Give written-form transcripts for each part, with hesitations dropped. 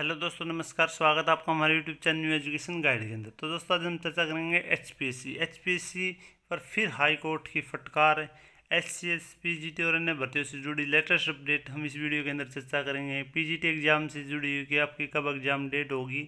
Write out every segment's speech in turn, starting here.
Hello दोस्तों, नमस्कार। स्वागत है आपका हमारे YouTube channel new education guide के अंदर। तो दोस्तों आज हम चर्चा करेंगे एचपीएससी पर फिर हाई कोर्ट की फटकार। एचसीएस पीजीटी और अन्य भर्तियों से जुड़ी लेटेस्ट अपडेट हम इस वीडियो के अंदर चर्चा करेंगे। पीजीटी एग्जाम से जुड़ी हुई कि आपकी कब एग्जाम डेट होगी,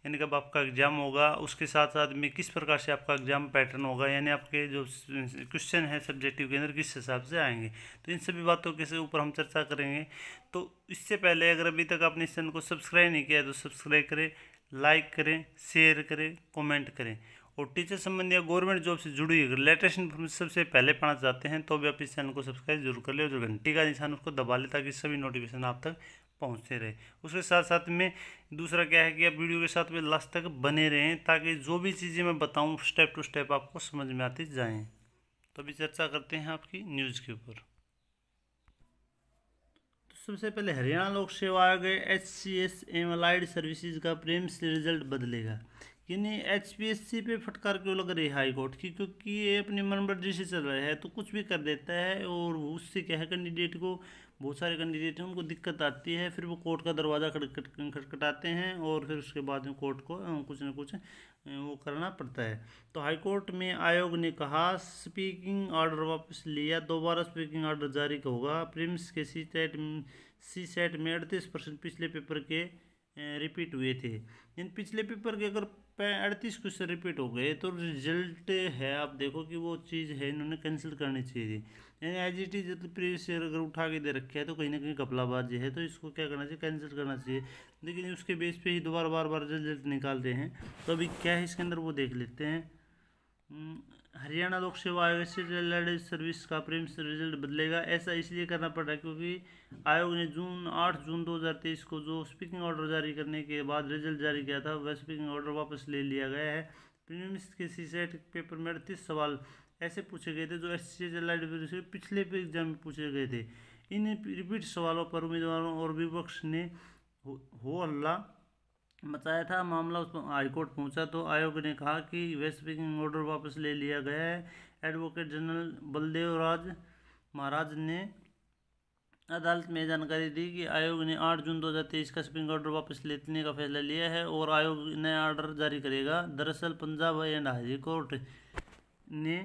यानी कब आपका एग्जाम होगा, उसके साथ साथ में किस प्रकार से आपका एग्जाम पैटर्न होगा, यानी आपके जो क्वेश्चन है सब्जेक्टिव के अंदर किस हिसाब से आएंगे। तो इन सभी बातों के ऊपर हम चर्चा करेंगे। तो इससे पहले अगर अभी तक आपने इस चैनल को सब्सक्राइब नहीं किया है तो सब्सक्राइब करें, लाइक करें, शेयर करें, कमेंट करें। और टीचर संबंधी या गवर्नमेंट जॉब से जुड़ी लेटेस्ट इन्फॉर्मेशन सबसे पहले पाना चाहते हैं तो भी आप इस चैनल को सब्सक्राइब जरूर कर ले और जो घंटी का निशान उसको दबा ले ताकि सभी नोटिफिकेशन आप तक पहुंचते रहे। उसके साथ साथ में दूसरा क्या है कि आप वीडियो के साथ में लास्ट तक बने रहें ताकि जो भी चीज़ें मैं बताऊं स्टेप टू स्टेप आपको समझ में आती जाएँ। तो अभी चर्चा करते हैं आपकी न्यूज़ के ऊपर। सबसे पहले हरियाणा लोक सेवा आयोग एचसीएस एवं अलाइड सर्विसेज का प्रेम से रिजल्ट बदलेगा। यानी एचपीएससी पे फटकार क्यों लग रही है हाई कोर्ट की, क्योंकि ये अपनी मनमर्जी से चल रहा है तो कुछ भी कर देता है और उससे क्या है कैंडिडेट को, बहुत सारे कैंडिडेट हैं उनको दिक्कत आती है, फिर वो कोर्ट का दरवाज़ा खटखटाते हैं और फिर उसके बाद में कोर्ट को कुछ ना कुछ वो करना पड़ता है। तो हाई कोर्ट में आयोग ने कहा स्पीकिंग ऑर्डर वापस लिया, दोबारा स्पीकिंग ऑर्डर जारी होगा। प्रीलिम्स के सी सेट में 38% पिछले पेपर के रिपीट हुए थे। इन पिछले पेपर के अगर 38 क्वेश्चन रिपीट हो गए तो रिजल्ट है, आप देखो कि वो चीज़ है इन्होंने कैंसिल करनी चाहिए थी। यानी as it is previous year अगर उठा के दे रखे है तो कहीं ना कहीं घपलाबाजी है, तो इसको क्या करना चाहिए, कैंसिल करना चाहिए। लेकिन उसके बेस पे ही दोबारा बार बार रिजल्ट निकालते हैं। तो अभी क्या है इसके अंदर वो देख लेते हैं। हरियाणा लोक सेवा आयोग से रिलेटेड सर्विस का प्रीलिम्स रिजल्ट बदलेगा। ऐसा इसलिए करना पड़ रहा है क्योंकि आयोग ने 8 जून 2023 को जो स्पीकिंग ऑर्डर जारी करने के बाद रिजल्ट जारी किया था वह स्पीकिंग ऑर्डर वापस ले लिया गया है। प्रीलिम्स के सीसेट पेपर में 38 सवाल ऐसे पूछे गए थे जो एचसीएस से पिछले एग्जाम में पूछे गए थे। इन रिपीट सवालों पर उम्मीदवारों और विपक्ष ने हो हल्ला बताया था। मामला उस हाईकोर्ट पहुंचा तो आयोग ने कहा कि वह स्पीकिंग ऑर्डर वापस ले लिया गया है। एडवोकेट जनरल बलदेव राज महाराज ने अदालत में जानकारी दी कि आयोग ने 8 जून 2023 का स्पीकिंग ऑर्डर वापस लेने का फैसला लिया है और आयोग नया ऑर्डर जारी करेगा। दरअसल पंजाब एंड हाई कोर्ट ने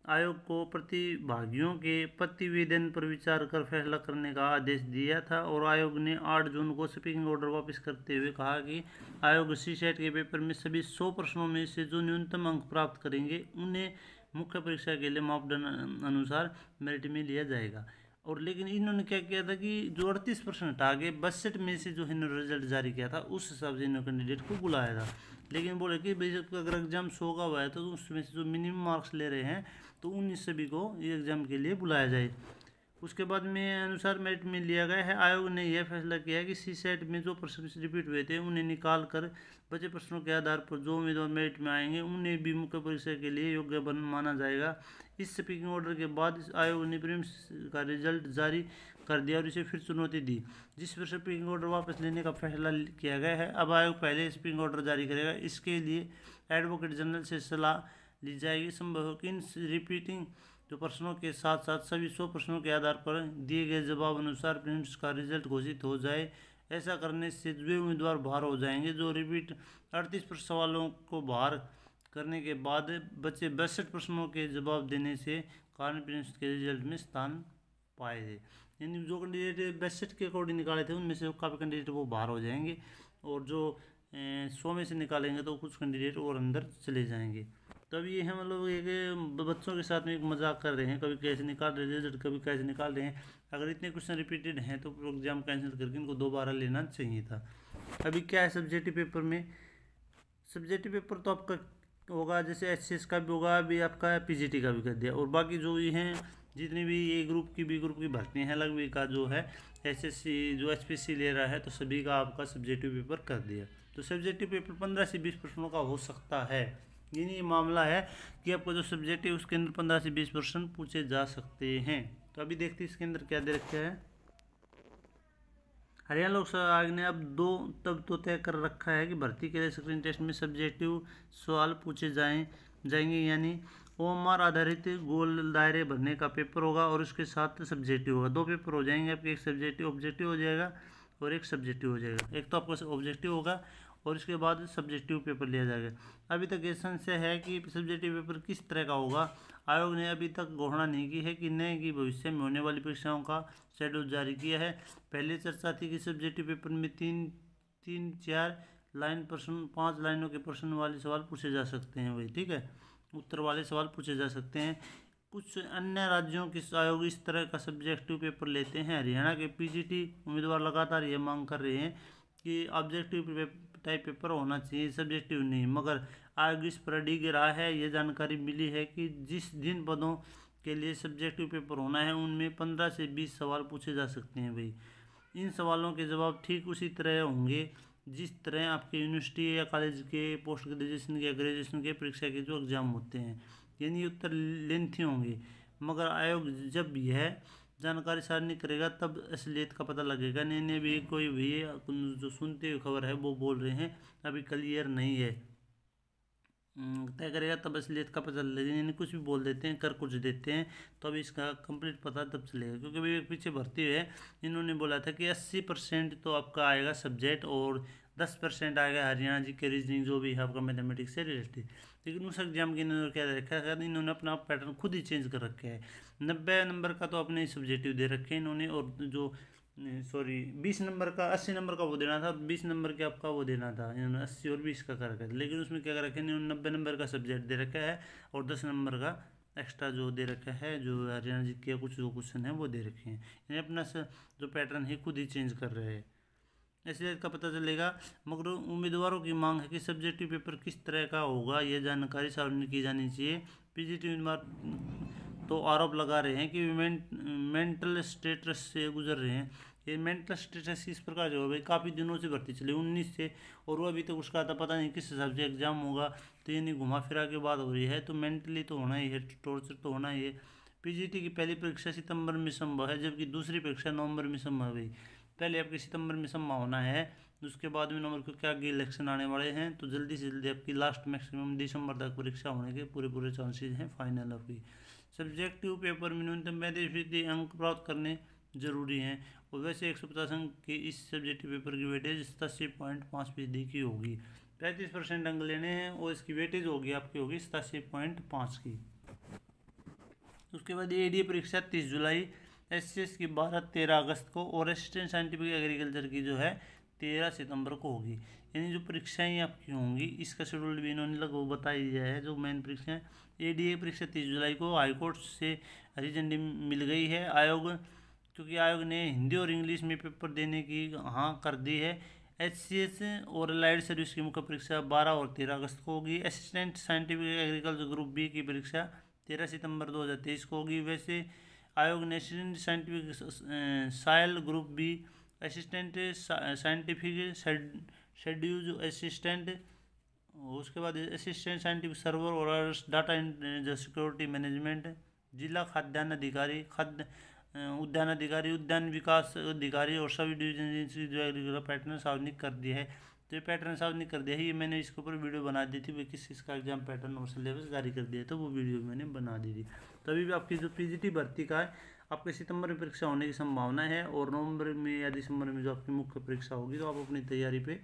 आयोग को प्रतिभागियों के प्रतिवेदन पर विचार कर फैसला करने का आदेश दिया था और आयोग ने 8 जून को स्पीकिंग ऑर्डर वापस करते हुए कहा कि आयोग सीसेट के पेपर में सभी 100 प्रश्नों में से जो न्यूनतम अंक प्राप्त करेंगे उन्हें मुख्य परीक्षा के लिए मापदंड अनुसार मेरिट में लिया जाएगा। और लेकिन इन्होंने क्या किया था कि जो 38% हटा के 62 में से जो इन्होंने रिजल्ट जारी किया था उस हिसाब से इन्होंने कैंडिडेट को बुलाया था। लेकिन बोले कि भाई अगर एग्जाम 100 का हुआ है तो उसमें से जो मिनिमम मार्क्स ले रहे हैं तो उन सभी को ये एग्ज़ाम के लिए बुलाया जाए। उसके बाद में अनुसार मेरिट में लिया गया है। आयोग ने यह फैसला किया है कि सी सेट में जो प्रश्न रिपीट हुए थे उन्हें निकाल कर बचे प्रश्नों के आधार पर जो उम्मीदवार मेरिट में आएंगे उन्हें भी मुख्य परीक्षा के लिए योग्य माना जाएगा। इस स्पीकिंग ऑर्डर के बाद आयोग ने प्रीलिम्स का रिजल्ट जारी कर दिया और इसे फिर चुनौती दी, जिस पर स्पीकिंग ऑर्डर वापस लेने का फैसला किया गया है। अब आयोग पहले स्पीकिंग ऑर्डर जारी करेगा, इसके लिए एडवोकेट जनरल से सलाह ली जाएगी। संभव है कि इन रिपीटिंग जो प्रश्नों के साथ साथ सभी 100 प्रश्नों के आधार पर दिए गए जवाब अनुसार प्रीलिम्स का रिजल्ट घोषित हो जाए। ऐसा करने से वे उम्मीदवार बाहर हो जाएंगे जो रिपीट 38 सवालों को बाहर करने के बाद बचे 62 प्रश्नों के जवाब देने से कारण प्रीलिम्स के रिजल्ट में स्थान पाए थे। यानी जो कैंडिडेट 62 के अकॉर्डिंग निकाले थे उनमें से काफ़ी कैंडिडेट वो बाहर हो जाएंगे और जो 100 में से निकालेंगे तो कुछ कैंडिडेट और अंदर चले जाएंगे। तब ये है मतलब एक बच्चों के साथ में एक मजाक कर रहे हैं, कभी कैसे निकाल रहे हैं रिजल्ट, कभी कैसे निकाल रहे हैं। अगर इतने क्वेश्चन रिपीटेड हैं तो एग्जाम कैंसिल करके इनको दोबारा लेना चाहिए था। अभी क्या है सब्जेक्टिव पेपर में, सब्जेक्टिव पेपर तो आपका होगा जैसे एचसीएस का भी होगा, अभी आपका पीजीटी का भी कर दिया और बाकी जो ये हैं जितनी भी ए ग्रुप की बी ग्रुप की भर्ती हैं लगभग का जो है एसएससी जो एचपीसी ले रहा है तो सभी का आपका सब्जेक्टिव पेपर कर दिया। तो सब्जेक्टिव पेपर 15 से 20 प्रश्नों का हो सकता है। ये मामला है कि आपका जो सब्जेक्ट है उसके अंदर 15 से 20% पूछे जा सकते हैं। तो अभी देखते हैं इसके अंदर क्या दे रखा है। हरियाणा लोक सेवा आयोग ने अब तब तो तय कर रखा है कि भर्ती के लिए स्क्रीन टेस्ट में सब्जेक्टिव सवाल पूछे जाएंगे, यानी ओएमआर आधारित गोल दायरे भरने का पेपर होगा और उसके साथ सब्जेक्टिव होगा। 2 पेपर हो जाएंगे आपके, एक सब्जेक्टिव ऑब्जेक्टिव हो जाएगा और एक सब्जेक्टिव हो जाएगा। एक तो आपका ऑब्जेक्टिव होगा और इसके बाद सब्जेक्टिव पेपर लिया जाएगा। अभी तक ये संशय है कि सब्जेक्टिव पेपर किस तरह का होगा। आयोग ने अभी तक घोषणा नहीं की है कि नए की भविष्य में होने वाली परीक्षाओं का शेड्यूल जारी किया है। पहले चर्चा थी कि सब्जेक्टिव पेपर में तीन चार लाइन प्रश्न 5 लाइनों के प्रश्न वाले सवाल पूछे जा सकते हैं, वही ठीक है, उत्तर वाले सवाल पूछे जा सकते हैं। कुछ अन्य राज्यों के आयोग इस तरह का सब्जेक्टिव पेपर लेते हैं। हरियाणा के पीजीटी उम्मीदवार लगातार ये मांग कर रहे हैं कि ऑब्जेक्टिव टाइप पेपर होना चाहिए, सब्जेक्टिव नहीं, मगर आयोग इस पर अड़ी रहा है। यह जानकारी मिली है कि जिन पदों के लिए सब्जेक्टिव पेपर होना है उनमें 15 से 20 सवाल पूछे जा सकते हैं भाई। इन सवालों के जवाब ठीक उसी तरह होंगे जिस तरह आपके यूनिवर्सिटी या कॉलेज के पोस्ट ग्रेजुएशन के ग्रेजुएशन के परीक्षा के जो एग्ज़ाम होते हैं, यानी उत्तर लेंथी होंगे। मगर आयोग जब यह जानकारी सार्वजनिक करेगा तब असलियत का पता लगेगा। नहीं भी कोई भी जो सुनते हुए खबर है वो बोल रहे हैं, अभी क्लियर नहीं है, तय करेगा तब असलियत का पता चलेगा। यानी कुछ भी बोल देते हैं, कर कुछ देते हैं, तो अभी इसका कंप्लीट पता तब चलेगा। क्योंकि अभी एक पीछे भर्ती है, इन्होंने बोला था कि 80% तो आपका आएगा सब्जेक्ट और 10% आएगा हरियाणा जी के रीजनिंग जो भी है आपका मैथमेटिक्स से रिलेटेड। लेकिन उस एग्जाम के इन्होंने क्या रखा है, इन्होंने अपना पैटर्न खुद ही चेंज कर रखा है। 90 नंबर का तो अपने सब्जेक्टिव दे रखे हैं इन्होंने, और जो 20 नंबर का 80 नंबर का वो देना था, 20 नंबर के आपका वो देना था, इन्होंने 80 और 20 का कर रखा है। लेकिन उसमें क्या कर रखा है, इन्होंने 90 नंबर का सब्जेक्ट दे रखा है और 10 नंबर का एक्स्ट्रा जो दे रखा है, जो हरियाणा जी के कुछ जो क्वेश्चन है वो दे रखे हैं। यानी अपना जो पैटर्न है खुद ही चेंज कर रहे हैं, इसलिए इसका पता चलेगा। मगर उम्मीदवारों की मांग है कि सब्जेक्टिव पेपर किस तरह का होगा यह जानकारी सार्वजनिक की जानी चाहिए। पीजीटी उम्मीदवार तो आरोप लगा रहे हैं कि मेंटल स्टेटस से गुजर रहे हैं। ये मेंटल स्टेटस इस प्रकार जो है भाई, काफ़ी दिनों से भर्ती चली 19 से, और वो अभी तक उसका आता पता नहीं किस हिसाब से एग्जाम होगा, तो ये नहीं घुमा फिरा के बात हो रही है, तो मेंटली तो होना ही है, टॉर्चर तो होना ही है। पीजीटी की पहली परीक्षा सितंबर में संभव है, जबकि दूसरी परीक्षा नवंबर में संभव है। पहले आपकी सितंबर में संभावना है, उसके बाद में नवंबर को क्या आगे इलेक्शन आने वाले हैं, तो जल्दी से जल्दी आपकी लास्ट मैक्सिमम दिसंबर तक परीक्षा होने के पूरे चांसेस हैं फाइनल आपकी। सब्जेक्टिव पेपर में न्यूनतम 35% अंक प्राप्त करने जरूरी हैं, और वैसे 150 अंक के इस सब्जेक्टिव पेपर की वेटेज 87.5% की होगी। 35% अंक लेने हैं और इसकी वेटेज होगी आपकी होगी 87.5 की। उसके बाद एडीए परीक्षा 30 जुलाई, एससीएस की 12-13 अगस्त को, और असिस्टेंट साइंटिफिक एग्रीकल्चर की जो है 13 सितंबर को होगी। यानी जो परीक्षाएं आपकी होंगी इसका शेड्यूल भी इन्होंने लगभग बता ही दिया है। जो मेन परीक्षाएं, एडीए परीक्षा 30 जुलाई को हाईकोर्ट से हरी झंडी मिल गई है आयोग, क्योंकि आयोग ने हिंदी और इंग्लिश में पेपर देने की हाँ कर दी है। एचसीएस और अलाइड सर्विस की मुख्य परीक्षा 12 और 13 अगस्त को होगी। Assistant scientific agriculture group B की परीक्षा 13 सितंबर 2023 को होगी। वैसे आयोग ने असिस्टेंट साइंटिफिक साइल group B, assistant scientific schedule assistant, उसके बाद असिस्टेंट साइंटिफिक सर्वर और डाटा सिक्योरिटी मैनेजमेंट, जिला खाद्यान्न अधिकारी, उद्यान अधिकारी, उद्यान विकास अधिकारी और सभी डिवीजन एजेंसी जो एग्रीकल्चर पैटर्न सार्वजनिक कर दिया है। तो ये पैटर्न सार्वजनिक कर दिया है, ये मैंने इसके ऊपर वीडियो बना दी थी, किस किस का एग्जाम पैटर्न और सिलेबस जारी कर दिया, तो वो वीडियो मैंने बना दी थी। तो अभी भी आपकी जो पीजीटी भर्ती का है, आपके सितंबर में परीक्षा होने की संभावना है, और नवंबर में या दिसंबर में जो आपकी मुख्य परीक्षा होगी, तो आप अपनी तैयारी पे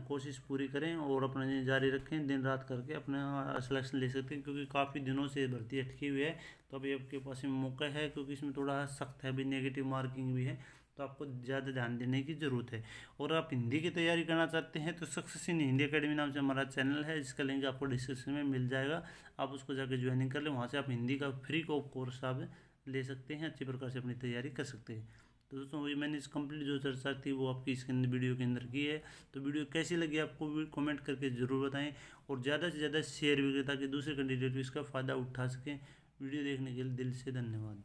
कोशिश पूरी करें और अपना जारी रखें, दिन रात करके अपना सिलेक्शन ले सकते हैं। क्योंकि काफ़ी दिनों से भर्ती अटकी हुई है, तो अभी आपके पास में मौका है, क्योंकि इसमें थोड़ा सख्त है, अभी नेगेटिव मार्किंग भी है, तो आपको ज़्यादा ध्यान देने की ज़रूरत है। और आप हिंदी की तैयारी करना चाहते हैं तो सक्सेस इन हिंदी अकेडमी नाम से हमारा चैनल है, जिसका लिंक आपको डिस्क्रिप्शन में मिल जाएगा, आप उसको जाकर ज्वाइनिंग कर लें। वहाँ से आप हिंदी का फ्री कोर्स आप ले सकते हैं, अच्छी प्रकार से अपनी तैयारी कर सकते हैं। तो दोस्तों वही मैंने इस कंप्लीट जो चर्चा थी वो आपकी इसके अंदर वीडियो के अंदर की है। तो वीडियो कैसी लगी आपको कमेंट करके ज़रूर बताएं, और ज़्यादा से ज़्यादा शेयर भी करें ताकि दूसरे कैंडिडेट भी इसका फ़ायदा उठा सकें। वीडियो देखने के लिए दिल से धन्यवाद।